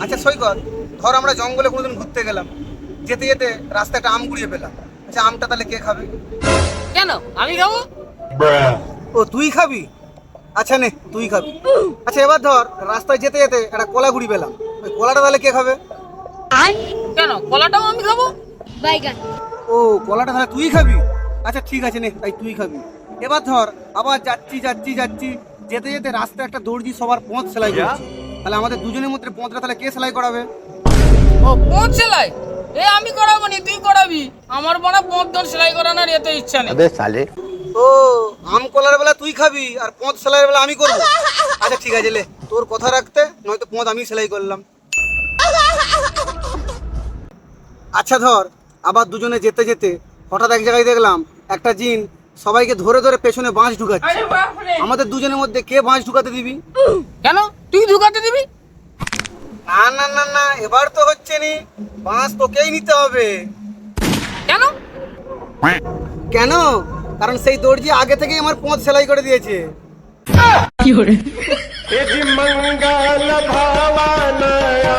আচ্ছা সৈকত, ধর আমরা জঙ্গলে কোনোদিন ঘুরতে গেলাম, যেতে যেতে রাস্তায় একটা আম কুড়িয়ে পেলাম। আচ্ছা আমটা তাহলে কে খাবে? কেন আমি খাবো? ও তুই খাবি? আচ্ছা নে তুই খাবি। আচ্ছা এবার ধর রাস্তায় যেতে যেতে একটা কলা কুড়িয়ে পেলাম, ওই কলাটা তাহলে কে খাবে? কেন কলাটাও আমি খাবো? ও কলাটা তাহলে তুই খাবি? আচ্ছা ঠিক আছে নে তাই তুই খাবি। এবার ধর আবার যাচ্ছি যাচ্ছি যাচ্ছি, যেতে যেতে রাস্তায় একটা দর্জি সবার পোঁত সেলাই করছে, তাহলে আমাদের দুজনের মধ্যে পোঁতটা তাহলে কে সেলাই করাবে? ও পোঁত সেলাই? এ আমি করাবো নি, তুই করাবি। আমার বড় পোঁত ধর সেলাই করানোর এতে ইচ্ছা নেই। ও আম কলার বেলা তুই খাবি আর পোঁত সেলাইয়ের বেলা আমি করবো? আচ্ছা ঠিক আছে লে, তোর কথা রাখতে নয়তো পোঁত আমি সেলাই করলাম। আচ্ছা ধর আবার দুজনে যেতে যেতে হঠাৎ এক জায়গায় দেখলাম একটা জিন সবাইকে ধরে ধরে পেছনে বাঁশ ঢুকাচ্ছে। আমাদের দুজনের মধ্যে কে বাঁশ ঢুকাতে দিবি? কেন তুই ঢুকাতে দিবি? না না না না, এবার তো হচ্ছে নি, বাঁশ তোকেই নিতে হবে। কেন? কেন? কারণ সেই দর্জি আগে থেকেই আমার পোঁত সেলাই করে দিয়েছে। কি করে? मंगल भावनया